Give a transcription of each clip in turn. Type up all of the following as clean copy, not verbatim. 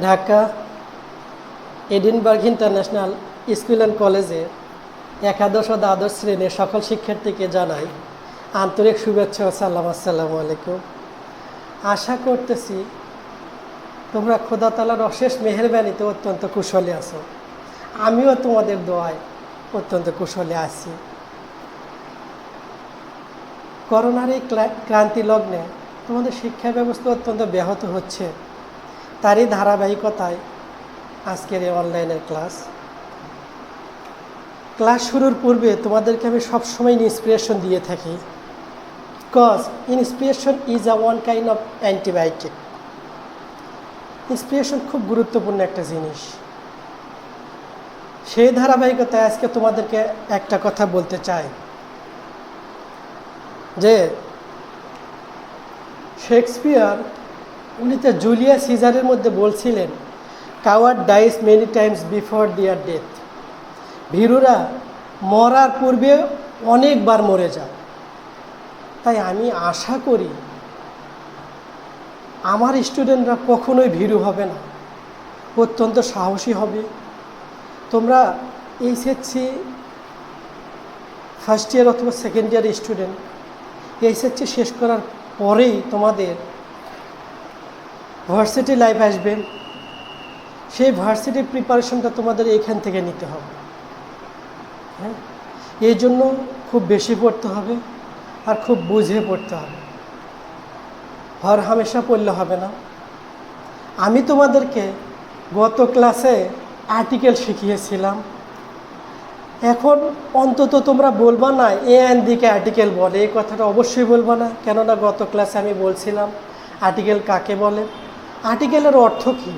Dhaka Edinburgh international school and কলেজে একাদশ ও দ্বাদশ শ্রেণীর সকল শিক্ষার্থীকে জানাই আন্তরিক শুভেচ্ছা ও সালাম। আসসালামু আলাইকুম। আশা করতেছি তোমরা খোদা তাআলার অশেষ মেহেরবানিতে অত্যন্ত কুশলে আছো। আমিও তোমাদের দোয়ায় অত্যন্ত কুশলে আছি। করোনার এই ক্রান্তি লগ্নে তোমাদের শিক্ষা ব্যবস্থা অত্যন্ত ব্যাহত হচ্ছে, তারই ধারাবাহিকতায় আজকের এই অনলাইনের ক্লাস শুরুর পূর্বে তোমাদেরকে আমি সবসময় ইন্সপিরেশন দিয়ে থাকি, cause inspiration is a one kind of antibiotic. Inspiration খুব গুরুত্বপূর্ণ একটা জিনিস। সেই ধারাবাহিকতায় আজকে তোমাদেরকে একটা কথা বলতে চাই যে শেক্সপিয়ার উনি তো জুলিয়াস সিজারের মধ্যে বলছিলেন, coward dies many times before their death. ভীরুরা মরার পূর্বে অনেকবার মরে যায়। তাই আমি আশা করি আমার স্টুডেন্টরা কখনোই ভীরু হবে না, অত্যন্ত সাহসী হবে। তোমরা এইচএসসি ফার্স্ট ইয়ার অথবা সেকেন্ড ইয়ার স্টুডেন্ট, এইচএসসি শেষ করার পরেই তোমাদের ভার্সিটি লাইফ আসবে। সেই ভার্সিটির প্রিপারেশনটা তোমাদের এইখান থেকে নিতে হবে। হ্যাঁ, এই জন্য খুব বেশি পড়তে হবে আর খুব বুঝে পড়তে হবে। হর হামেশা পড়লে হবে না। আমি তোমাদেরকে গত ক্লাসে আর্টিকেল শিখিয়েছিলাম। এখন অন্তত তোমরা বলবা না এ অ্যান দিকে আর্টিকেল বলে, এই কথাটা অবশ্যই বলবা না। কেননা গত ক্লাসে আমি বলছিলাম আর্টিকেল কাকে বলে, আর্টিকেলের অর্থ কী।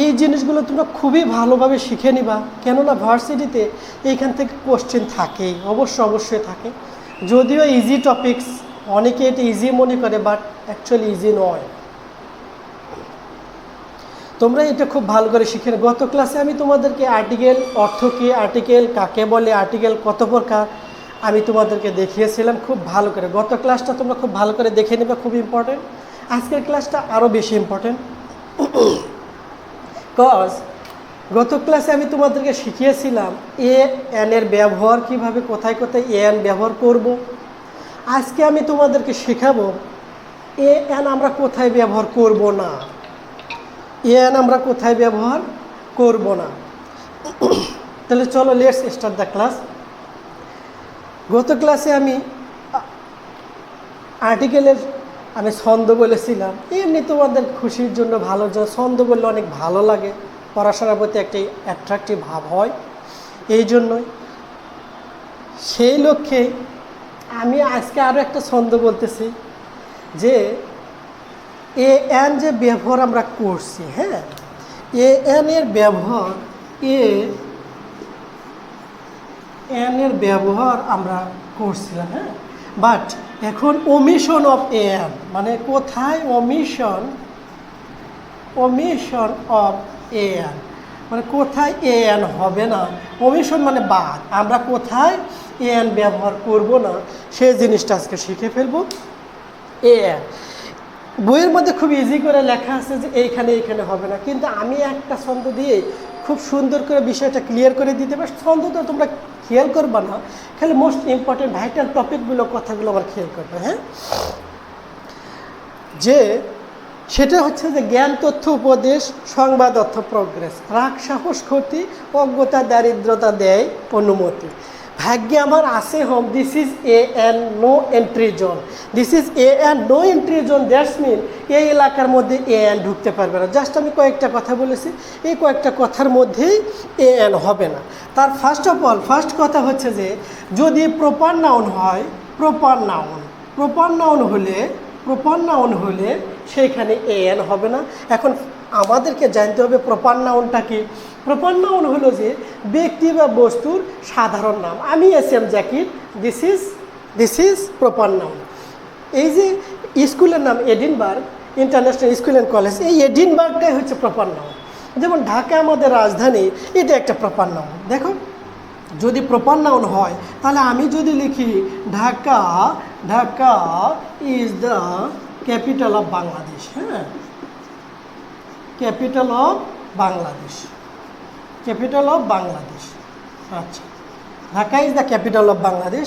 এই জিনিসগুলো তোমরা খুবই ভালোভাবে শিখে নিবা, কেননা ভার্সিটিতে এইখান থেকে কোশ্চেন থাকেই, অবশ্যই থাকে। যদিও ইজি টপিকস, অনেকে এটা ইজি মনে করে, বাট অ্যাকচুয়ালি ইজি নয়। তোমরা এটা খুব ভালো করে শিখে নাও। গত ক্লাসে আমি তোমাদেরকে আর্টিকেল অর্থ কী, আর্টিকেল কাকে বলে, আর্টিকেল কত প্রকার আমি তোমাদেরকে দেখিয়েছিলাম খুব ভালো করে। গত ক্লাসটা তোমরা খুব ভালো করে দেখে নেবে, খুব ইম্পর্টেন্ট। আজকের ক্লাসটা আরও বেশি ইম্পর্টেন্ট, কজ গত ক্লাসে আমি তোমাদেরকে শিখিয়েছিলাম এ অ্যানের ব্যবহার কিভাবে, কোথায় কোথায় এ অ্যান ব্যবহার করব। আজকে আমি তোমাদেরকে শেখাবো এ অ্যান আমরা কোথায় ব্যবহার করব না, এ অ্যান আমরা কোথায় ব্যবহার করব না। তাহলে চলো লেটস স্টার্ট দ্য ক্লাস। গত ক্লাসে আমি আর্টিকেলের ছন্দ বলেছিলাম। এমনি তোমাদের খুশির জন্য, ভালোর জন্য। ছন্দ বললে অনেক ভালো লাগে, পড়াশোনার প্রতি একটি অ্যাট্রাকটিভ ভাব হয়। এই জন্যই সেই লক্ষ্যে আমি আজকে আরও একটা ছন্দ বলতেছি যে এ অ্যান যে ব্যবহার আমরা করছি, হ্যাঁ, এ অ্যানের ব্যবহার, এ অ্যানের ব্যবহার আমরা করছিলাম, হ্যাঁ। বাট এখন ওমিশন অফ এ অ্যান, মানে কোথায় ওমিশন অফ এ অ্যান, মানে কোথায় এ অ্যান হবে না। ওমিশন মানে বাদ, আমরা কোথায় এ অ্যান ব্যবহার করব না, সেই জিনিসটা আজকে শিখে ফেলবো। এ অ্যান বইয়ের মধ্যে খুব ইজি করে লেখা আছে যে এইখানে হবে না, কিন্তু আমি একটা ছন্দ দিয়ে খুব সুন্দর করে বিষয়টা ক্লিয়ার করে দিতে পারি। ছন্দ তো তোমরা খেয়াল করবা না, খালি মোস্ট ইম্পর্টেন্ট ভাইটাল টপিকগুলো, কথাগুলো আমার খেয়াল করবে। হ্যাঁ, যে সেটা হচ্ছে যে জ্ঞান, তথ্য, উপদেশ, সংবাদ, অর্থ, প্রোগ্রেস, রাগ, সাহস, ক্ষতি, অজ্ঞতা, দারিদ্রতা দেয় অনুমতি, ভাগ্যে আমার আছে home, this is a and no entry zone. This is a and no entry zone, that's mean এই এলাকার মধ্যে এ অ্যান ঢুকতে পারবে না। জাস্ট আমি কয়েকটা কথা বলেছি, এই কয়েকটা কথার মধ্যেই এ অ্যান হবে না। তার ফার্স্ট কথা হচ্ছে যে যদি প্রপার নাউন হয়, প্রপার নাউন হলে সেইখানে এ অ্যান হবে না। এখন আমাদেরকে জানতে হবে প্রপার নাউনটা কি। প্রপার নাউন হলো যে ব্যক্তি বা বস্তুর সাধারণ নাম। আমি SM. Zakir, this is proper noun. এই যে স্কুলের নাম Edinburgh international school and college, এই এডিনবার্গটাই হচ্ছে প্রপার নাউন। যেমন ঢাকা আমাদের রাজধানী, এটা একটা প্রপার নাউন। দেখো, যদি প্রপার নাউন হয় তাহলে আমি যদি লিখি Dhaka is the capital of Bangladesh, হ্যাঁ, capital of Bangladesh, capital of Bangladesh. আচ্ছা, Dhaka is the capital of Bangladesh.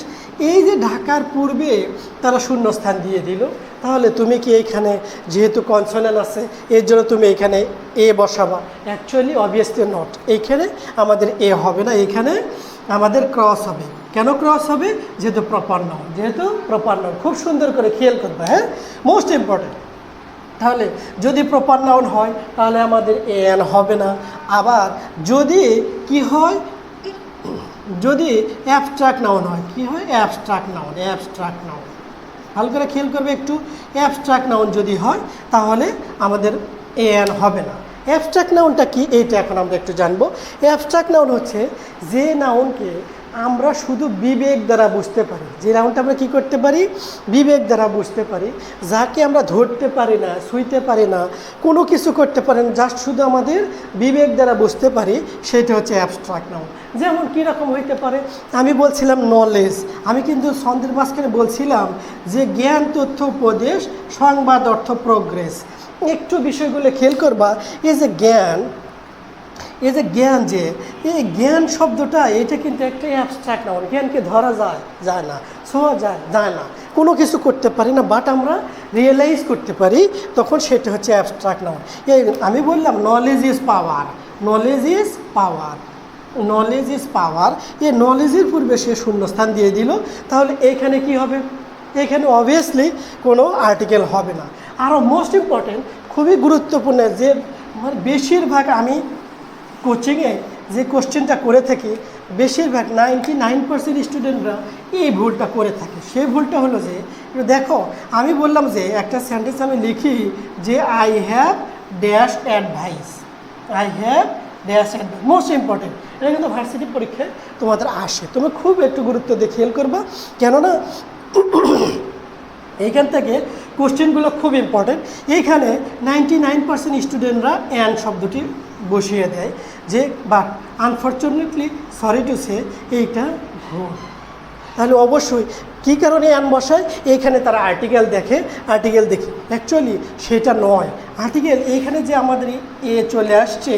এই যে ঢাকার পূর্বে তারা শূন্যস্থান দিয়ে দিল, তাহলে তুমি কি এইখানে যেহেতু কনসোনেন্ট আছে এর জন্য তুমি এখানে এ বসাবা? অ্যাকচুয়ালি অবভিয়াসলি নট, এইখানে আমাদের এ হবে না, এখানে আমাদের ক্রস হবে। কেন ক্রস হবে? যেহেতু প্রপার নাউন, যেহেতু প্রপার নাউন। খুব সুন্দর করে খেয়াল করবে, হ্যাঁ, মোস্ট ইম্পর্টেন্ট। তাহলে যদি প্রপার নাউন হয় তাহলে আমাদের এন হবে না। আবার যদি কি হয়, যদি অ্যাবস্ট্রাক্ট নাউন হয়, কি হয়? Abstract noun, abstract noun. ভালো করে খেয়াল করবে একটু, অ্যাবস্ট্রাক্ট নাউন যদি হয় তাহলে আমাদের এন হবে না। অ্যাবস্ট্রাক্ট নাউনটা কি, এইটা এখন আমরা একটু জানবো। অ্যাবস্ট্রাক্ট নাউন হচ্ছে যে নাউনকে আমরা শুধু বিবেক দ্বারা বুঝতে পারি, যে নাউনটা আমরা কী করতে পারি? বিবেক দ্বারা বুঝতে পারি, যাকে আমরা ধরতে পারি না, ছুঁইতে পারি না, কোনো কিছু করতে পারি না, জাস্ট শুধু আমাদের বিবেক দ্বারা বুঝতে পারি, সেটা হচ্ছে অ্যাবস্ট্রাক্ট নাউন। যেমন কীরকম হইতে পারে? আমি বলছিলাম নলেজ, আমি কিন্তু ছন্দের মাঝখানে বলছিলাম যে জ্ঞান, তথ্য, উপদেশ, সংবাদ, অর্থ, প্রোগ্রেস। একটু বিষয়গুলো খেয়াল করবা। এই যে জ্ঞান, এই যে জ্ঞান, যে এই জ্ঞান শব্দটা, এটা কিন্তু একটা অ্যাবস্ট্রাক্ট নাউন। জ্ঞানকে ধরা যায় না, ছোঁয়া যায় না, কোনো কিছু করতে পারি না, বাট আমরা রিয়েলাইজ করতে পারি, তখন সেটা হচ্ছে অ্যাবস্ট্রাক্ট নাউন। এই আমি বললাম knowledge is power, knowledge is power, knowledge is power. এই নলেজের পূর্বে সে শূন্যস্থান দিয়ে দিল, তাহলে এইখানে কি হবে? এখানে অবভিয়াসলি কোনো আর্টিকেল হবে না। আরও মোস্ট ইম্পর্টেন্ট, খুবই গুরুত্বপূর্ণ, যে বেশিরভাগ আমি কোচিংয়ে যে কোশ্চেনটা করে থাকি, বেশিরভাগ 99% স্টুডেন্টরা এই ভুলটা করে থাকে। সেই ভুলটা হলো যে, দেখো আমি বললাম যে একটা সেন্টেন্স আমি লিখি যে I have dash advice, I have dash advice. Most important, এটা কিন্তু ভার্সিটি পরীক্ষায় তোমাদের আসে, তুমি খুব একটু গুরুত্ব দিয়ে খেয়াল করবা, কেননা এইখান থেকে কোশ্চেনগুলো খুব ইম্পর্টেন্ট। এইখানে 99% স্টুডেন্টরা অ্যান শব্দটি বসিয়ে দেয়, যে but unfortunately, sorry to say, এইটা ভুল। তাহলে অবশ্যই কী কারণে অ্যান বসায়? এইখানে তারা আর্টিকেল দেখে, আর্টিকেল দেখে অ্যাকচুয়ালি সেটা নয়। আর্টিকেল এইখানে যে আমাদের এ চলে আসছে,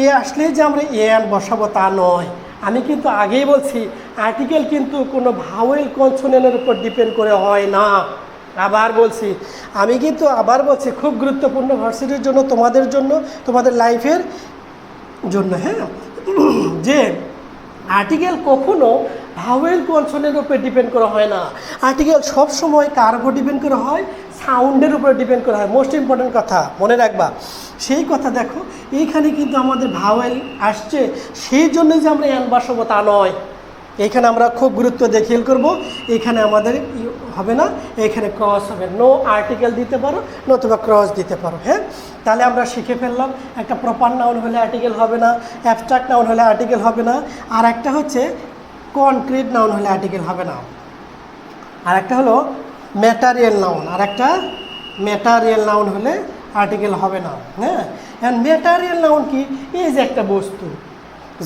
এ আসলে যে আমরা অ্যান বসাবো তা নয়। আমি কিন্তু আগেই বলছি, আর্টিকেল কিন্তু কোনো ভাওয়েল কনসোনেন্টের উপর ডিপেন্ড করে হয় না। আবার বলছি, আমি কিন্তু আবার বলছি, খুব গুরুত্বপূর্ণ ভার্সিটির জন্য, তোমাদের জন্য, তোমাদের লাইফের জন্য, হ্যাঁ, যে আর্টিকেল কখনো ভাওয়েল কনসোনেন্টের উপর ডিপেন্ড করা হয় না। আর্টিকেল সবসময় কার উপর ডিপেন্ড করা হয়? সাউন্ডের উপর ডিপেন্ড করা হয়। মোস্ট ইম্পর্টেন্ট কথা মনে রাখবা। সেই কথা দেখো, এইখানে কিন্তু আমাদের ভাওয়েল আসছে, সেই জন্য যে আমরা অ্যান বসাবো তা নয়। এইখানে আমরা খুব গুরুত্ব দিয়ে খেয়াল করবো, এখানে আমাদের হবে না, এখানে ক্রস হবে। নো আর্টিকেল দিতে পারো, নতুবা ক্রস দিতে পারো, হ্যাঁ। তাহলে আমরা শিখে ফেললাম, একটা প্রপার নাউন হলে আর্টিকেল হবে না, অ্যাবস্ট্রাক্ট নাউন হলে আর্টিকেল হবে না, আর একটা হচ্ছে কনক্রিট নাউন হলে আর্টিকেল হবে না, আর একটা হলো ম্যাটারিয়াল নাউন, আর একটা ম্যাটারিয়াল নাউন হলে আর্টিকেল হবে না, হ্যাঁ। অ্যান্ড ম্যাটারিয়াল নাউন কি? এই যে একটা বস্তু,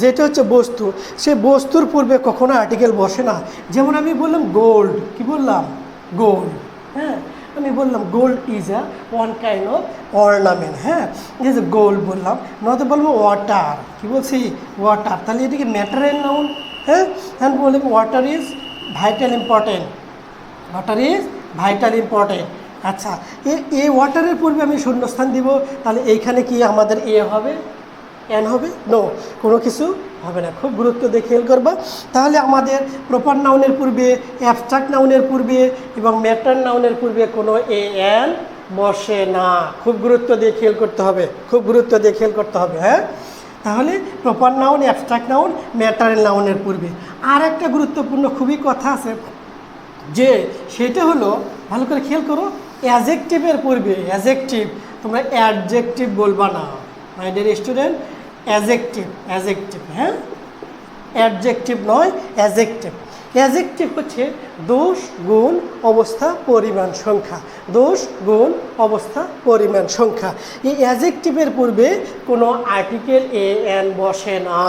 যেটা হচ্ছে বস্তু, সেই বস্তুর পূর্বে কখনো আর্টিকেল বসে না। যেমন আমি বললাম গোল্ড, কি বললাম? গোল্ড, হ্যাঁ। আমি বললাম gold is a one kind of ornament, হ্যাঁ, এই যে গোল্ড বললাম, নয়তো বলবো ওয়াটার, কি বলছি? ওয়াটার। তাহলে এটিকে ম্যাটারিয়াল নাউন, হ্যাঁ। অ্যান্ড বললাম water is vital important, water is vital important. আচ্ছা, এই ওয়াটারের পূর্বে আমি শূন্যস্থান দিব, তাহলে এইখানে কি আমাদের এ হবে? অ্যান হবে? নো, কোনো কিছু হবে না। খুব গুরুত্ব দিয়ে খেয়াল করবা। তাহলে আমাদের প্রপার নাউনের পূর্বে, অ্যাবস্ট্রাক্ট নাউনের পূর্বে এবং ম্যাটার নাউনের পূর্বে কোনো এ অ্যান বসে না। খুব গুরুত্ব দিয়ে খেয়াল করতে হবে, খুব গুরুত্ব দিয়ে খেয়াল করতে হবে, হ্যাঁ। তাহলে প্রপার নাউন, অ্যাবস্ট্রাক্ট নাউন, ম্যাটারেল নাউনের পূর্বে। আর একটা গুরুত্বপূর্ণ খুবই কথা আছে, যে সেটা হলো, ভালো করে খেয়াল করো, অ্যাজেকটিভের পূর্বে, অ্যাজেকটিভ, তোমরা অ্যাডজেক্টিভ বলবা না মাই ডিয়ার স্টুডেন্ট, অ্যাজেকটিভ, অ্যাজেকটিভ, হ্যাঁ, অ্যাডজেক্টিভ নয়, অ্যাজেকটিভ। অ্যাজেকটিভ হচ্ছে দোষ, গুণ, অবস্থা, পরিমাণ, সংখ্যা। দোষ, গুণ, অবস্থা, পরিমাণ, সংখ্যা। এই অ্যাজেকটিভের পূর্বে কোনো আর্টিকেল এ অ্যান বসে না।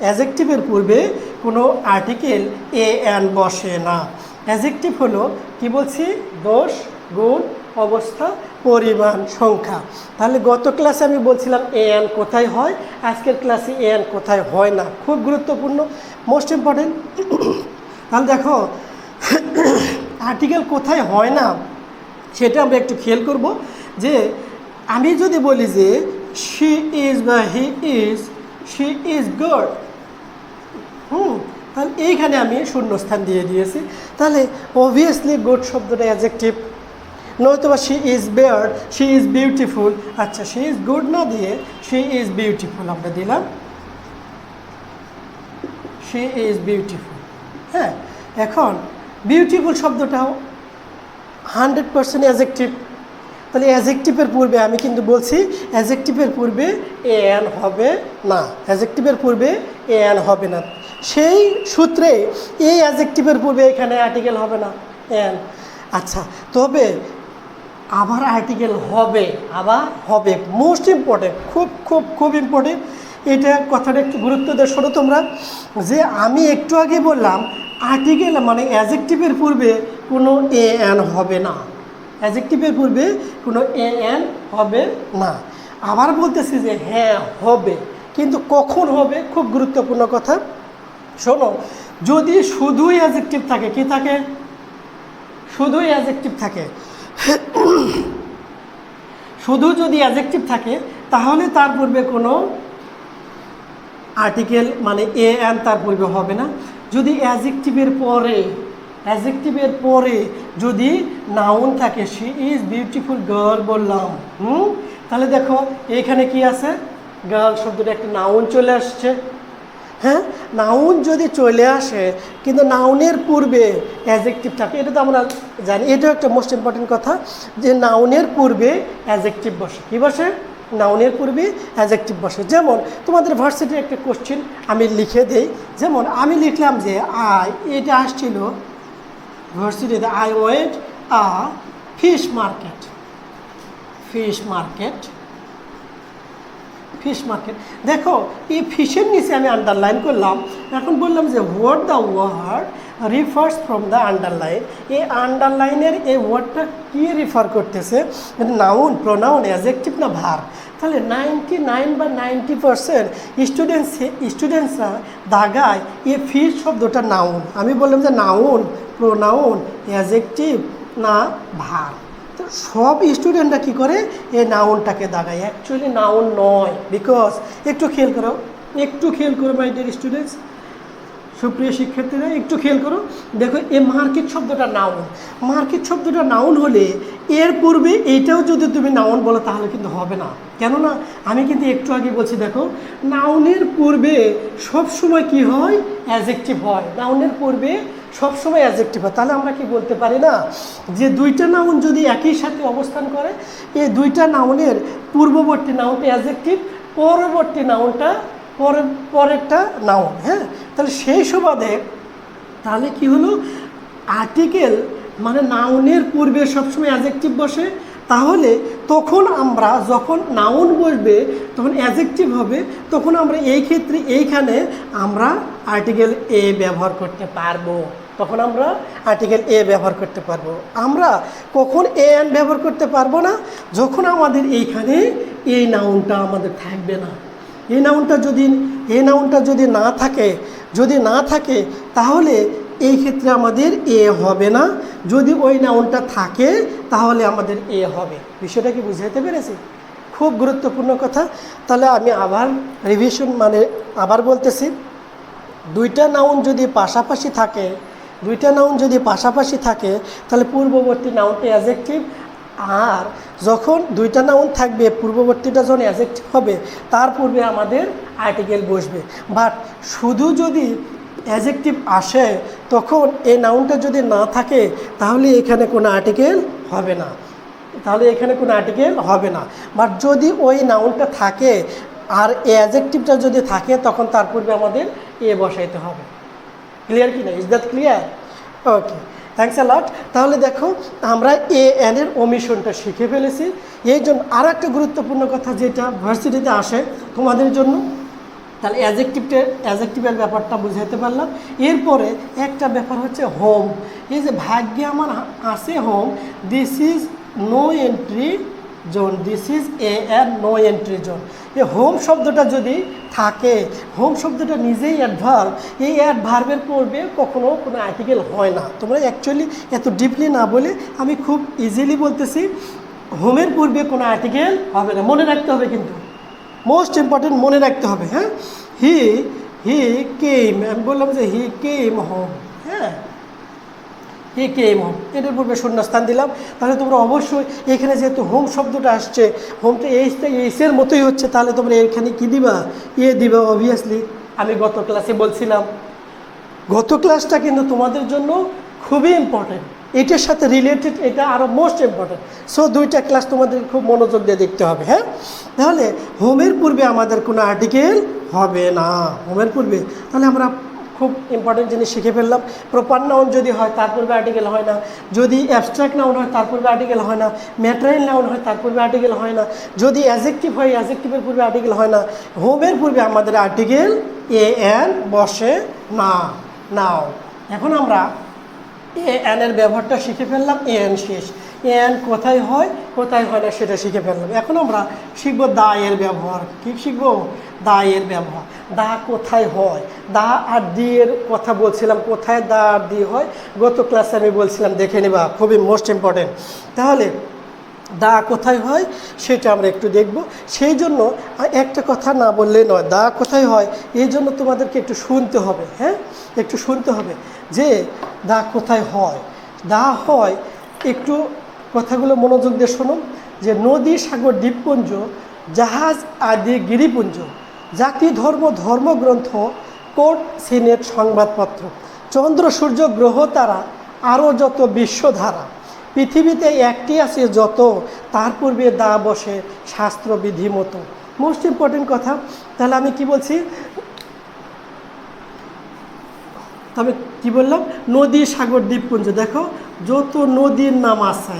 অ্যাজেকটিভের পূর্বে কোনো আর্টিকেল এ অ্যান বসে না। অ্যাজেকটিভ হলো, কি বলছি? দোষ, গুণ, অবস্থা, পরিমাণ সংখ্যা। তাহলে গত ক্লাসে আমি বলছিলাম এন কোথায় হয়, আজকের ক্লাসে এন কোথায় হয় না, খুব গুরুত্বপূর্ণ, মোস্ট ইম্পর্টেন্ট। তাহলে দেখো আর্টিকেল কোথায় হয় না সেটা আমরা একটু খেয়াল করব। যে আমি যদি বলি যে শি ইজ বা he is, she is good, তাহলে এইখানে আমি শূন্যস্থান দিয়ে দিয়েছি। তাহলে অবভিয়াসলি গুড শব্দটা অ্যাডজেক্টিভ, নয়তো বা she is bared, she is beautiful. আচ্ছা, শি ইজ গুড না দিয়ে শি ইজ বিউটিফুল আমরা দিলাম, শি ইজ বিউটিফুল। হ্যাঁ, এখন বিউটিফুল শব্দটাও 100% অ্যাডজেক্টিভ। তাহলে অ্যাডজেক্টিভের পূর্বে আমি কিন্তু বলছি অ্যাডজেক্টিভের পূর্বে এন হবে না, অ্যাডজেক্টিভের পূর্বে এন হবে না। সেই সূত্রে এই অ্যাডজেক্টিভের পূর্বে এখানে আর্টিকেল হবে না, এন। আচ্ছা, তবে আবার আর্টিকেল হবে, আবার হবে, মোস্ট ইম্পর্টেন্ট, খুব খুব খুব ইম্পর্টেন্ট। এটা কথাটা একটু গুরুত্ব দিয়ে শোনো তোমরা। যে আমি একটু আগে বললাম আর্টিকেল মানে অ্যাডজেক্টিভের পূর্বে কোনো এ এন হবে না, অ্যাডজেক্টিভের পূর্বে কোনো এ এন হবে না। আবার বলতেছি যে হ্যাঁ হবে, কিন্তু কখন হবে, খুব গুরুত্বপূর্ণ কথা। শোনো, যদি শুধুই অ্যাডজেক্টিভ থাকে, কি থাকে, শুধুই অ্যাডজেক্টিভ থাকে, শুধু যদি অ্যাডজেক্টিভ থাকে তাহলে তার পূর্বে কোনো আর্টিকেল মানে এ এন তার পূর্বে হবে না। যদি অ্যাডজেক্টিভের পরে যদি নাউন থাকে, শি ইজ বিউটিফুল গার্ল বললাম, তাহলে দেখো এখানে কি আছে, গার্ল শব্দটা একটা নাউন চলে আসছে। হ্যাঁ, নাউন যদি চলে আসে কিন্তু নাউনের পূর্বে অ্যাডজেক্টিভ থাকে, এটা তো আমরা জানি, এটাও একটা মোস্ট ইম্পর্টেন্ট কথা, যে নাউনের পূর্বে অ্যাডজেক্টিভ বসে। কী বসে? নাউনের পূর্বে অ্যাডজেক্টিভ বসে। যেমন তোমাদের ভার্সিটির একটা কোশ্চেন আমি লিখে দেই, যেমন আমি লিখলাম যে আই, এটা আসছিল ভার্সিটিতে, I went a fish market, fish market, fish market. দেখো এই ফিশের নিচে আমি আন্ডারলাইন করলাম, এখন বললাম যে what the word refers from the underline. এই আন্ডারলাইনের এই ওয়ার্ডটা কী রিফার করতেছে, নাউন, প্রোনাউন, অ্যাডজেক্টিভ না ভার্ব। তাহলে 99 বা 90% স্টুডেন্টসরা দাগায় এই ফিশ শব্দটা নাউন। আমি বললাম যে নাউন, প্রোনাউন, অ্যাডজেক্টিভ না ভার্ব। তো সব স্টুডেন্টরা কী করে, এই নাউনটাকে দাগায়, অ্যাকচুয়ালি নাউন নয়। বিকজ একটু খেয়াল করো মাই ডিয়ার স্টুডেন্টস, সুপ্রিয় শিক্ষার্থীরা একটু খেয়াল করো। দেখো এই মার্কেট শব্দটা নাউন, মার্কেট শব্দটা নাউন হলে এর পূর্বে এইটাও যদি তুমি নাউন বলো তাহলে কিন্তু হবে না। কেননা আমি কিন্তু একটু আগে বলছি, দেখো নাউনের পূর্বে সবসময় কি হয়, অ্যাডজেক্টিভ হয়, নাউনের পূর্বে সবসময় অ্যাডজেক্টিভ হয়। তাহলে আমরা কি বলতে পারি না যে দুইটা নাউন যদি একই সাথে অবস্থান করে, এই দুইটা নাউনের পূর্ববর্তী নাউনটা অ্যাডজেক্টিভ, পরবর্তী নাউনটা পরেরটা নাউন। হ্যাঁ, তাহলে সেই সুবাদে তাহলে কি হলো, আর্টিকেল মানে নাউনের পূর্বে সবসময় অ্যাডজেক্টিভ বসে। তাহলে তখন আমরা যখন নাউন বসবে তখন অ্যাডজেক্টিভ হবে, তখন আমরা এই ক্ষেত্রে এইখানে আমরা আর্টিকেল এ ব্যবহার করতে পারবো, তখন আমরা আর্টিকেল এ ব্যবহার করতে পারবো। আমরা কখন এ এন ব্যবহার করতে পারবো না, যখন আমাদের এইখানে এই নাউনটা আমাদের থাকবে না। এই নাউনটা যদি না থাকে তাহলে এই ক্ষেত্রে আমাদের এ হবে না। যদি ওই নাউনটা থাকে তাহলে আমাদের এ হবে। বিষয়টা কি বুঝাইতে পেরেছি? খুব গুরুত্বপূর্ণ কথা। তাহলে আমি আবার রিভিশন আবার বলতেছি, দুইটা নাউন যদি পাশাপাশি থাকে তাহলে পূর্ববর্তী নাউনটা অ্যাডজেক্টিভ, আর যখন দুইটা নাউন থাকবে পূর্ববর্তীটা যখন অ্যাডজেক্টিভ হবে তার পূর্বে আমাদের আর্টিকেল বসবে। বাট শুধু যদি অ্যাডজেক্টিভ আসে তখন এই নাউনটা যদি না থাকে তাহলে এখানে কোনো আর্টিকেল হবে না, বাট যদি ওই নাউনটা থাকে আর অ্যাডজেক্টিভটা যদি থাকে তখন তার পূর্বে আমাদের এ বসাইতে হবে। ক্লিয়ার কি না? Is that clear? Okay, thanks a lot. তাহলে দেখো আমরা এ এন এর ওমিশনটা শিখে ফেলেছি। এই জন্য আরও একটা গুরুত্বপূর্ণ কথা যেটা ভার্সিটিতে আসে তোমাদের জন্য, তাহলে অ্যাডজেক্টিভের ব্যাপারটা বুঝাইতে পারলাম। এরপরে একটা ব্যাপার হচ্ছে হোম। এই যে ভাগ্যে আমার আছে home, this is no entry zone, this is a and no entry zone. এই হোম শব্দটা যদি থাকে, হোম শব্দটা নিজেই অ্যাডভার্ব, এই অ্যাডভার্বের পূর্বে কখনো কোনো আর্টিকেল হয় না। তোমরা অ্যাকচুয়ালি এত ডিপলি না বলে আমি খুব ইজিলি বলতেছি, হোমের পূর্বে কোনো আর্টিকেল হবে না, মনে রাখতে হবে কিন্তু, মোস্ট ইম্পর্টেন্ট মনে রাখতে হবে। হ্যাঁ, হি কেম, আমি বললাম যে হি কেম হোম, হ্যাঁ হি কেম হোম, এটার পূর্বে শূন্যস্থান দিলাম। তাহলে তোমরা অবশ্যই এখানে যেহেতু হোম শব্দটা আসছে, হোমটা এইসের মতোই হচ্ছে, তাহলে তোমরা এখানে কী দিবা, দিবা অবভিয়াসলি। আমি গত ক্লাসে বলছিলাম, গত ক্লাসটা কিন্তু তোমাদের জন্য খুবই ইম্পর্টেন্ট, এটার সাথে রিলেটেড, এটা আরও মোস্ট ইম্পর্টেন্ট। সো দুইটা ক্লাস তোমাদের খুব মনোযোগ দিয়ে দেখতে হবে। হ্যাঁ, তাহলে হোমের পূর্বে আমাদের কোনো আর্টিকেল হবে না, হোমের পূর্বে। তাহলে আমরা খুব ইম্পর্টেন্ট জিনিস শিখে ফেললাম। প্রপার নাউন যদি হয় তার পূর্বে আর্টিকেল হয় না, যদি অ্যাবস্ট্রাক্ট নাউন হয় তার পূর্বে আর্টিকেল হয় না, ম্যাটেরিয়াল নাউন হয় তার পূর্বে আর্টিকেল হয় না, যদি অ্যাডজেক্টিভ হয় অ্যাডজেক্টিভের পূর্বে আর্টিকেল হয় না। হোমের পূর্বে আমাদের আর্টিকেল এ অ্যান বসে না, নাও। এখন আমরা এ অ্যানের ব্যবহারটা শিখে ফেললাম, এ অ্যান শেষ, এ অ্যান কোথায় হয় কোথায় হয় না সেটা শিখে ফেললাম। এখন আমরা শিখবো দা এর ব্যবহার। কী শিখবো? দা এর ব্যবহার। দা কোথায় হয়, দা আর দি এর কথা বলছিলাম, কোথায় দা আর দি হয় গত ক্লাসে আমি বলছিলাম, দেখে নিবা, খুবই মোস্ট ইম্পর্টেন্ট। তাহলে দা কোথায় হয় সেটা আমরা একটু দেখব। সেই জন্য একটা কথা না বললে নয়, দা কোথায় হয় এই জন্য তোমাদেরকে একটু শুনতে হবে। হ্যাঁ, একটু শুনতে হবে যে দা কোথায় হয়। দা হয়, একটু কথাগুলো মনোযোগ দিয়ে শোনো, যে নদী, সাগর, দ্বীপপুঞ্জ, জাহাজ আদি গিরিপুঞ্জ, জাতি, ধর্ম, ধর্মগ্রন্থ, কোর্ট, সিনেট, সংবাদপত্র, চন্দ্র, সূর্য, গ্রহ, তারা, আরও যত বিশ্বধারা, পৃথিবীতে একটি আছে যত, তার পূর্বে দা বসে শাস্ত্রবিধি মতো। মোস্ট ইম্পর্টেন্ট কথা। তাহলে আমি কি বলছি, তবে কি বললাম, নদী, সাগর, দ্বীপপুঞ্জ, দেখো যত নদীর নাম আছে,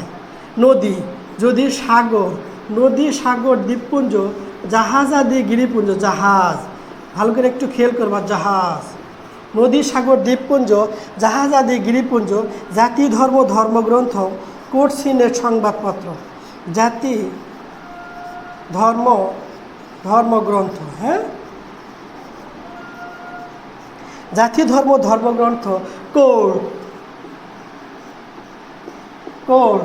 নদী, যদি সাগর, নদী, সাগর, দ্বীপপুঞ্জ, জাহাজ আদি গিরিপুঞ্জ, জাহাজ, ভালো করে একটু খেয়াল করবা, জাহাজ, নদী, সাগর, দ্বীপপুঞ্জ, জাহাজ আদি গিরিপুঞ্জ, জাতি, ধর্ম, ধর্মগ্রন্থ, কোর্ট, সিনেট, সংবাদপত্র, জাতি, ধর্ম, ধর্মগ্রন্থ, হ্যাঁ, জাতি, ধর্ম, ধর্মগ্রন্থ, কোর্ট, কোর্ট,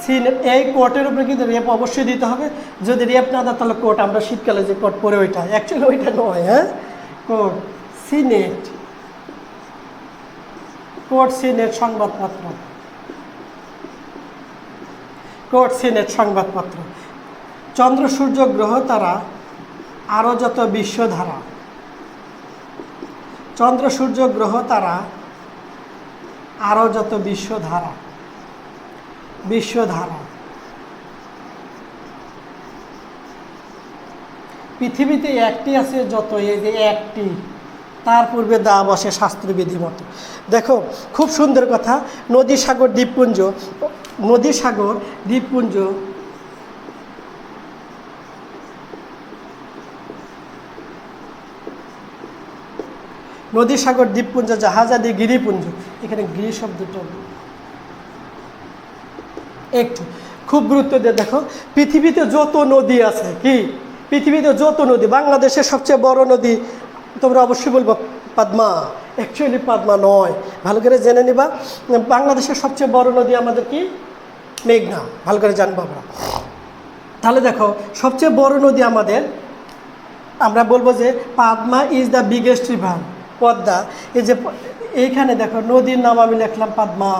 সিনেট। এই কোর্টের উপরে কিন্তু রেপ অবশ্যই দিতে হবে, যদি রেপ না দেয় তাহলে কোর্ট, আমরা শীতকালে যে কোর্ট পরে ওইটা, অ্যাকচুয়ালি ওইটা নয়। হ্যাঁ, কোর্ট, সিনেট, কোর্ট, সিনেট, সংবাদপত্র, কোর্ট, সিনেট, সংবাদপত্র, চন্দ্র, সূর্য, গ্রহ, তারা, আরও যত বিশ্বধারা, চন্দ্র, সূর্য, গ্রহ, তারা, আরও যত বিশ্বধারা, বিশ্বধারা, পৃথিবীতে একটি আছে যত, এই যে একটি, তার পূর্বে দা বসে শাস্ত্রবিধি মতো। দেখো খুব সুন্দর কথা, নদী, সাগর, দ্বীপপুঞ্জ, নদী, সাগর, দ্বীপপুঞ্জ, নদী, সাগর, দ্বীপপুঞ্জ, জাহাজ আদি গিরিপুঞ্জ। এখানে গিরি শব্দটা একটু খুব গুরুত্ব দিয়ে দেখো, পৃথিবীতে যত নদী আছে, কি পৃথিবীতে যত নদী, বাংলাদেশের সবচেয়ে বড় নদী তোমরা অবশ্যই বলবো পদ্মা, অ্যাকচুয়ালি পদ্মা নয়, ভালো করে জেনে নিবা। বাংলাদেশের সবচেয়ে বড় নদী আমাদের কি? মেঘনা, ভালো করে জানবো আমরা। তাহলে দেখো সবচেয়ে বড় নদী আমাদের, আমরা বলবো যে Padma is the biggest river, Padma. এই যে এইখানে দেখো নদীর নাম আমি লিখলাম পদ্মা,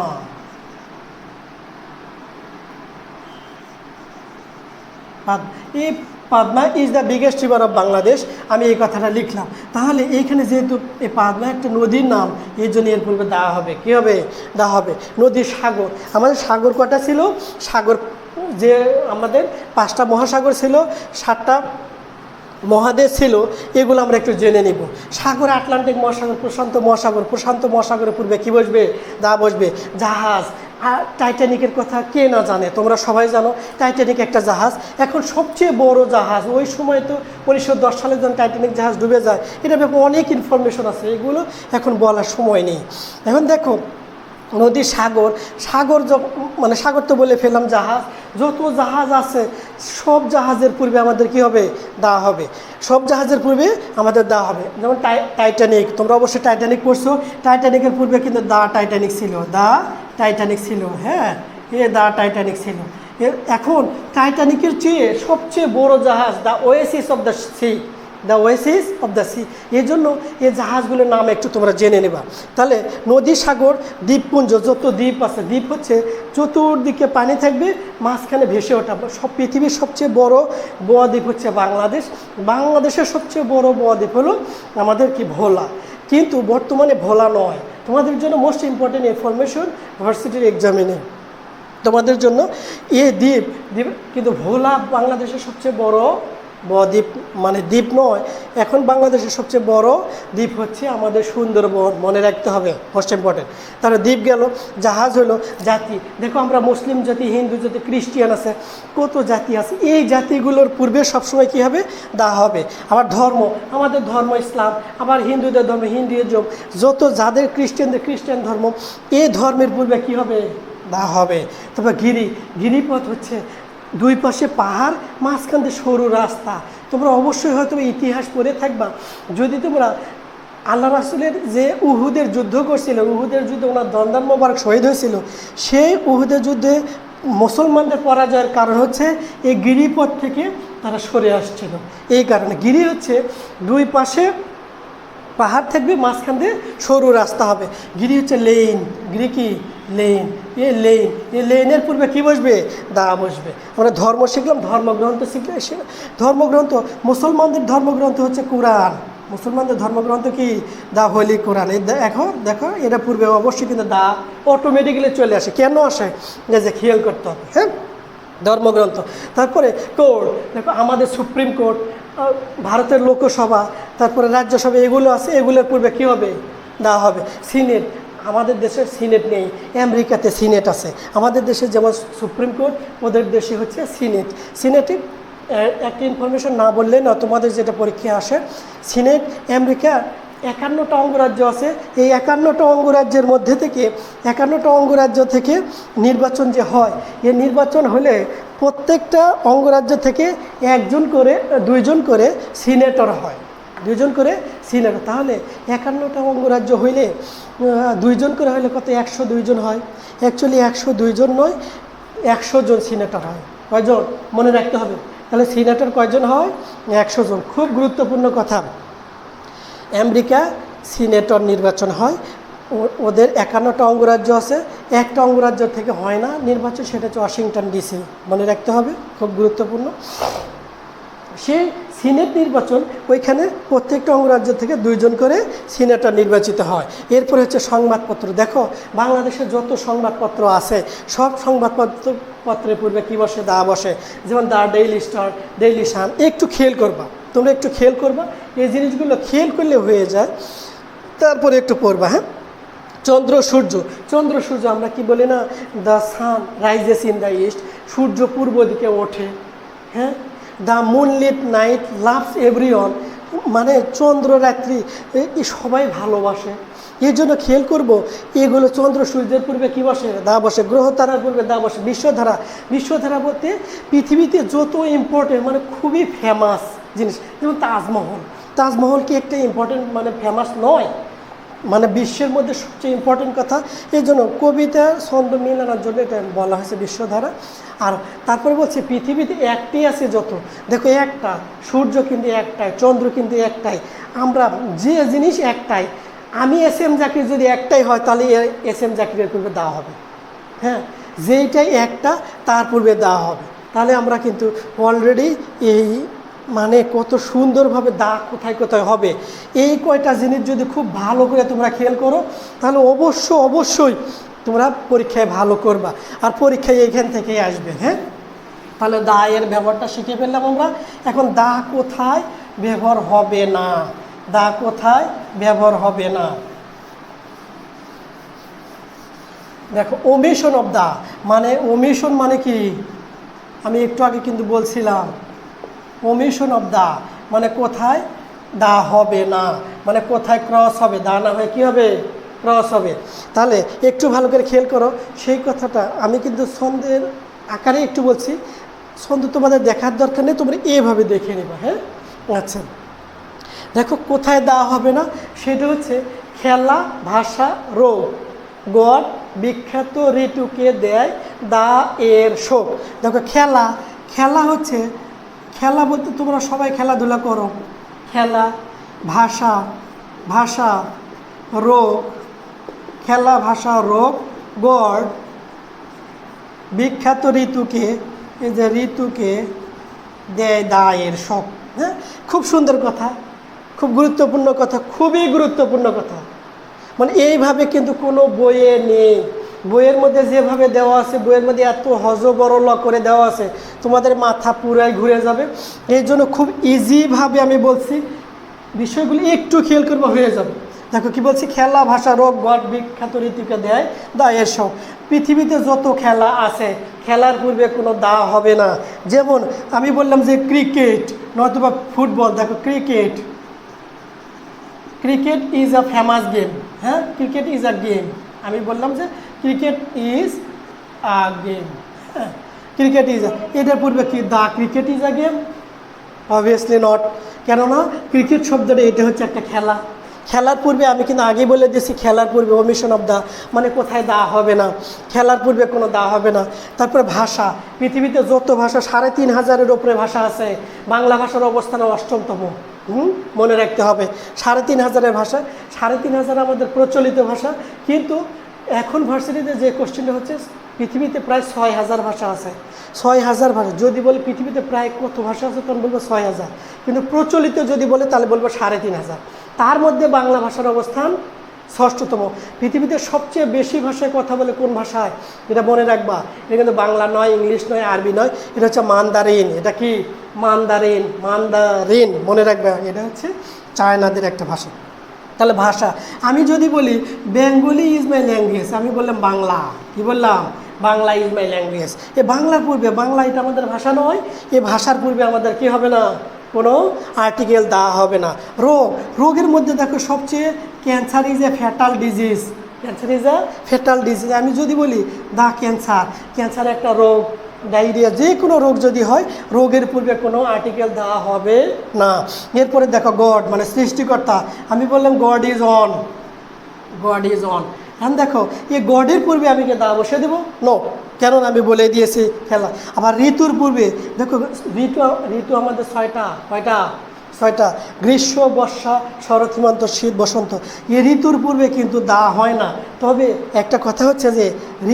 এই Pabna is the biggest river of Bangladesh, আমি এই কথাটা লিখলাম। তাহলে এইখানে যেহেতু এই পাবনা একটা নদীর নাম, এই জন্য এর পূর্বে দেওয়া হবে, কী হবে? দেওয়া হবে নদীর। সাগর, আমাদের সাগর কটা ছিল? সাগর যে আমাদের 5টা মহাসাগর ছিল, 7টা মহাদেশ ছিল, এগুলো আমরা একটু জেনে নিব। সাগর, আটলান্টিক মহাসাগর, প্রশান্ত মহাসাগর, প্রশান্ত মহাসাগরের পূর্বে কী বসবে? দা বসবে। জাহাজ, আর টাইটানিকের কথা কে না জানে, তোমরা সবাই জানো টাইটানিক একটা জাহাজ, এখন সবচেয়ে বড় জাহাজ। ওই সময় তো 1910 সালে যখন টাইটানিক জাহাজ ডুবে যায়, এটার ব্যাপারে অনেক ইনফরমেশন আছে, এগুলো এখন বলার সময় নেই। এখন দেখো নদী, সাগর, সাগর মানে সাগর তো বলে ফেললাম, জাহাজ, যত জাহাজ আছে সব জাহাজের পূর্বে আমাদের কি হবে? দা হবে। সব জাহাজের পূর্বে আমাদের দা হবে। যেমন টাইটানিক, তোমরা অবশ্যই টাইটানিক পড়ছো, টাইটানিকের পূর্বে কিন্তু দা টাইটানিক ছিল, দা টাইটানিক ছিল, হ্যাঁ, দা টাইটানিক ছিল। এখন টাইটানিকের চেয়ে সবচেয়ে বড় জাহাজ the Oasis of the sea, the Oasis of the sea. এই জন্য এই জাহাজগুলোর নাম একটু তোমরা জেনে নেবা। তাহলে নদী, সাগর, দ্বীপপুঞ্জ, যত দ্বীপ আছে, দ্বীপ হচ্ছে চতুর্দিকে পানি থাকবে, মাঝখানে ভেসে ওঠা। সব পৃথিবীর সবচেয়ে বড় বদ্বীপ হচ্ছে বাংলাদেশ। বাংলাদেশের সবচেয়ে বড় বদ্বীপ হলো আমাদের কি? ভোলা। কিন্তু বর্তমানে ভোলা নয়। তোমাদের জন্য মোস্ট ইম্পর্টেন্ট ইনফরমেশন ভার্সিটির এক্সামিনে, তোমাদের জন্য এই দ্বীপ দ্বীপ কিন্তু ভোলা বাংলাদেশের সবচেয়ে বড় বদ্বীপ, মানে দ্বীপ নয়। এখন বাংলাদেশের সবচেয়ে বড় দ্বীপ হচ্ছে আমাদের সুন্দরবন, মনে রাখতে হবে, মোস্ট ইম্পর্টেন্ট। তাহলে দ্বীপ গেল, জাহাজ হলো, জাতি। দেখো আমরা মুসলিম জাতি, হিন্দু জাতি, খ্রিস্টিয়ান আছে, কত জাতি আছে। এই জাতিগুলোর পূর্বে সবসময় কী হবে? দা হবে। আবার ধর্ম, আমাদের ধর্ম ইসলাম, আবার হিন্দুদের ধর্ম হিন্দুইজম, যত যাদের খ্রিস্টানদের খ্রিস্টান ধর্ম, এই ধর্মের পূর্বে কী হবে? দা হবে। তারপর গিরিপথ হচ্ছে দুই পাশে পাহাড়, মাঝখান দিয়ে সরু রাস্তা। তোমরা অবশ্যই হয়তো ইতিহাস পড়ে থাকবা। যদি তোমরা আল্লাহ রাসূলের যে উহুদের যুদ্ধ করছিল, উহুদের যুদ্ধে ওনার দন্দান মোবারক শহীদ হয়েছিল, সেই উহুদের যুদ্ধে মুসলমানদের পরাজয়ের কারণ হচ্ছে এই গিরিপথ থেকে তারা সরে আসছিল। এই কারণে গিরি হচ্ছে দুই পাশে পাহাড় থাকবে, মাঝখান দিয়ে সরু রাস্তা হবে। গিরি হচ্ছে লেন, গিরি কি? লেন। এই লেনের পূর্বে কি বসবে? দা বসবে। আমরা ধর্ম শিখলাম, ধর্মগ্রন্থ শিখলে, ধর্মগ্রন্থ, মুসলমানদের ধর্মগ্রন্থ হচ্ছে কোরআন। মুসলমানদের ধর্মগ্রন্থ কি? দা হোলি কোরআন। এই দেখো এটা পূর্বে অবশ্যই কিন্তু দা অটোমেটিক্যালি চলে আসে। কেন আসে? যে খেয়াল করতে হবে, হ্যাঁ, ধর্মগ্রন্থ। তারপরে কোর্ট, দেখো আমাদের সুপ্রিম কোর্ট, ভারতের লোকসভা, তারপরে রাজ্যসভা, এগুলো আছে, এগুলোর পূর্বে কী হবে? দা হবে। সিনেট, আমাদের দেশের সিনেট নেই, আমেরিকাতে সিনেট আছে। আমাদের দেশে যেমন সুপ্রিম কোর্ট, ওদের দেশে হচ্ছে সিনেট। সিনেটে একটা ইনফরমেশন না বললে না, তোমাদের যেটা পরীক্ষায় আসে, সিনেট আমেরিকা 51টা অঙ্গরাজ্য আছে। এই 51টা অঙ্গরাজ্যের মধ্যে থেকে 51টা অঙ্গরাজ্য থেকে নির্বাচন যে হয়, এই নির্বাচন হলে প্রত্যেকটা অঙ্গরাজ্য থেকে দুইজন করে সিনেটর হয়, দুইজন করে সিনেটর। তাহলে 51টা অঙ্গরাজ্য হইলে দুইজন করে হলে কত? 102 জন হয়। অ্যাকচুয়ালি 102 জন নয়, 100 জন সিনেটর হয়। কয়জন? মনে রাখতে হবে। তাহলে সিনেটর কয়জন হয়? 100 জন। খুব গুরুত্বপূর্ণ কথা। আমেরিকা সিনেটর নির্বাচন হয়, ওদের 51টা অঙ্গরাজ্য আছে, একটা অঙ্গরাজ্য থেকে হয় না নির্বাচন, সেটা হচ্ছে ওয়াশিংটন ডিসি, মনে রাখতে হবে, খুব গুরুত্বপূর্ণ। সেই সিনেট নির্বাচন, ওইখানে প্রত্যেকটা অঙ্গরাজ্য থেকে দুইজন করে সিনেটর নির্বাচিত হয়। এরপরে হচ্ছে সংবাদপত্র। দেখো বাংলাদেশে যত সংবাদপত্র আছে, সব সংবাদপত্রের পূর্বে কী বসে? দা বসে। যেমন দা ডেইলি স্টার, ডেইলি সান। একটু খেয়াল করবা, তোমরা একটু খেয়াল করবা, এই জিনিসগুলো খেয়াল করলে হয়ে যায়। তারপরে একটু পড়বা, হ্যাঁ। চন্দ্র সূর্য, চন্দ্র সূর্য আমরা কি বলি না? The sun rises in the east, সূর্য পূর্ব দিকে ওঠে, হ্যাঁ। The moonlit night loves everyone, মানে চন্দ্র রাত্রি সবাই ভালোবাসে। এই জন্য খেয়াল করবো, এগুলো চন্দ্র সূর্যের পূর্বে কী বসে? দা বসে। গ্রহ তারার পূর্বে দা বসে। বিশ্বধারা, বিশ্বধারা বলতে পৃথিবীতে যত ইম্পর্টেন্ট, মানে খুবই ফেমাস জিনিস, যেমন তাজমহল। তাজমহল কি একটা ইম্পর্টেন্ট, মানে ফেমাস নয়? মানে বিশ্বের মধ্যে সবচেয়ে ইম্পর্টেন্ট কথা। এই জন্য কবিতা ছন্দ মিলানোর জন্য এটা বলা হয়েছে বিশ্বধারা। আর তারপরে বলছে পৃথিবীতে একটাই আছে যত, দেখো একটা, সূর্য কিন্তু একটাই, চন্দ্র কিন্তু একটাই, আমরা যে জিনিস একটাই। আমি এস.এম. জাকির যদি একটাই হয়, তাহলে এস.এম. জাকিরের পূর্বে দেওয়া হবে, হ্যাঁ। যেইটাই একটা তার পূর্বে দেওয়া হবে। তাহলে আমরা কিন্তু অলরেডি এই মানে কত সুন্দরভাবে দা কোথায় কোথায় হবে, এই কয়টা জিনিস যদি খুব ভালো করে তোমরা খেয়াল করো, তাহলে অবশ্যই তোমরা পরীক্ষায় ভালো করবা, আর পরীক্ষায় এইখান থেকেই আসবে, হ্যাঁ। তাহলে দা এর ব্যবহারটা শিখে ফেললাম আমরা। এখন দা কোথায় ব্যবহার হবে না, দা কোথায় ব্যবহার হবে না। দেখো ওমিশন অফ দা, মানে ওমিশন মানে কি? আমি একটু আগে কিন্তু বলছিলাম, ওমিশন অফ দা মানে কোথায় দা হবে না, মানে কোথায় ক্রস হবে, দা না হয়ে কী হবে? ক্রস হবে। তাহলে একটু ভালো করে খেয়াল করো, সেই কথাটা আমি কিন্তু ছন্দের আকারে একটু বলছি, ছন্দ তোমাদের দেখার দরকার নেই, তোমরা এভাবে দেখে নেবা। হ্যাঁ, আচ্ছা দেখো কোথায় দেওয়া হবে না, সেটা হচ্ছে খেলা ভাষা রোগ গড বিখ্যাত ঋতুকে দেয় দা এর শোক। দেখো খেলা, খেলা হচ্ছে, খেলা বলতে তোমরা সবাই খেলাধুলা করো, খেলা ভাষা, ভাষা রোগ, খেলা ভাষা রোগ গড বিখ্যাত ঋতুকে, এই যে ঋতুকে দেয় দায়ের শোক। হ্যাঁ, খুব সুন্দর কথা, খুব গুরুত্বপূর্ণ কথা, খুবই গুরুত্বপূর্ণ কথা। মানে এইভাবে কিন্তু কোনো বইয়ে নেই, বইয়ের মধ্যে যেভাবে দেওয়া আছে, বইয়ের মধ্যে এত হজবরল করে দেওয়া আছে, তোমাদের মাথা পুরাই ঘুরে যাবে। এই জন্য খুব ইজিভাবে আমি বলছি, বিষয়গুলি একটু খেয়াল করবো হয়ে যাবে। দেখো কি বলছি, খেলা ভাষা রোগ গড বিখ্যাত ঋতুকে দেয় দায়ের শোক। পৃথিবীতে যত খেলা আছে, খেলার পূর্বে কোনো দা হবে না। যেমন আমি বললাম যে ক্রিকেট নয়তোবা ফুটবল, দেখো cricket, cricket is a famous game. হ্যাঁ, ক্রিকেট ইজ আ গেম, আমি বললাম যে ক্রিকেট ইজ আ গেম। হ্যাঁ, ক্রিকেট ইজ আ, এটার পূর্বে কি the cricket is a game? Obviously not. কেননা ক্রিকেট শব্দটা এটা হচ্ছে একটা খেলা। খেলার পূর্বে আমি কিন্তু আগেই বলে দিয়েছি, খেলার পূর্বে ওমিশন অফ দা, মানে কোথায় দা হবে না, খেলার পূর্বে কোনো দা হবে না। তারপরে ভাষা, পৃথিবীতে যত ভাষা ৩৫০০-এর উপরে ভাষা আছে, বাংলা ভাষার অবস্থান ৮ম। মনে রাখতে হবে ৩৫০০-এর ভাষা, ৩৫০০ আমাদের প্রচলিত ভাষা। কিন্তু এখন ভার্সিটিতে যে কোশ্চেনটা হচ্ছে, পৃথিবীতে প্রায় ৬০০০ ভাষা আছে। ৬০০০ ভাষা যদি বলে পৃথিবীতে প্রায় কত ভাষা আছে, তখন বলবো ৬০০০। কিন্তু প্রচলিত যদি বলে তাহলে বলবো ৩৫০০। তার মধ্যে বাংলা ভাষার অবস্থান ৬ষ্ঠতম। পৃথিবীতে সবচেয়ে বেশি ভাষায় কথা বলে কোন ভাষায়, এটা মনে রাখবা। এটা কিন্তু বাংলা নয়, ইংলিশ নয়, আরবি নয়, এটা হচ্ছে মান্দারিন। এটা কি মান্দারিন? মান্দারিন মনে রাখবা, এটা হচ্ছে চায়নাদের একটা ভাষা। তাহলে ভাষা, আমি যদি বলি বেঙ্গলি ইজ মাই ল্যাঙ্গুয়েজ, আমি বললাম বাংলা, কি বললাম? Bangla is my language. এ বাংলার পূর্বে, বাংলা এটা আমাদের ভাষা নয়, এ ভাষার পূর্বে আমাদের কি হবে না, কোনো আর্টিকেল দেওয়া হবে না। রোগ, রোগের মধ্যে দেখো সবচেয়ে cancer is a fatal disease, cancer is a fatal disease. আমি যদি বলি দা ক্যান্সার, ক্যান্সার একটা রোগ, ডায়রিয়া, যে কোনো রোগ যদি হয়, রোগের পূর্বে কোনো আর্টিকেল দেওয়া হবে না। এরপরে দেখো গড, মানে সৃষ্টিকর্তা, আমি বললাম god is on, god is on. এখন দেখো এই গডের পূর্বে আমি কি দা বসে দেবো? নো, কেন আমি বলে দিয়েছি খেলা। আবার ঋতুর পূর্বে দেখো, ঋতু, ঋতু আমাদের 6টা, কয়টা? 6টা, গ্রীষ্ম বর্ষা শরৎ হেমন্ত শীত বসন্ত। এই ঋতুর পূর্বে কিন্তু দা হয় না। তবে একটা কথা হচ্ছে যে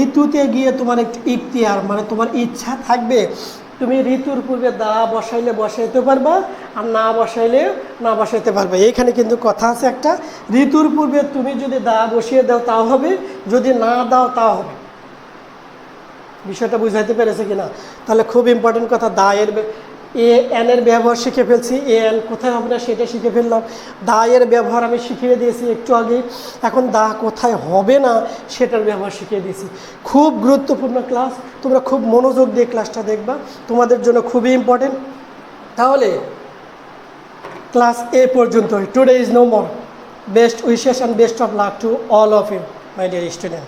ঋতুতে গিয়ে তোমার একটু ইখতিয়ার, মানে তোমার ইচ্ছা থাকবে, তুমি ঋতুর পূর্বে দা বসাইলে বসাইতে পারবা, আর না বসাইলে না বসাইতে পারবে। এইখানে কিন্তু কথা আছে একটা, ঋতুর পূর্বে তুমি যদি দা বসিয়ে দাও তাও হবে, যদি না দাও তাও হবে। বিষয়টা বুঝাইতে পেরেছে কিনা? তাহলে খুব ইম্পর্টেন্ট কথা, দা এর এ এন এর ব্যবহার শিখে ফেলছি, এ এন কোথায় হবে না সেটা শিখে ফেললাম। দা এর ব্যবহার আমি শিখিয়ে দিয়েছি একটু আগে, এখন দা কোথায় হবে না সেটার ব্যবহার শিখিয়ে দিয়েছি। খুব গুরুত্বপূর্ণ ক্লাস, তোমরা খুব মনোযোগ দিয়ে ক্লাসটা দেখবা, তোমাদের জন্য খুবই ইম্পর্টেন্ট। তাহলে ক্লাস এ পর্যন্তই। Today is no more. Best wishes and best of luck to all of you my dear student.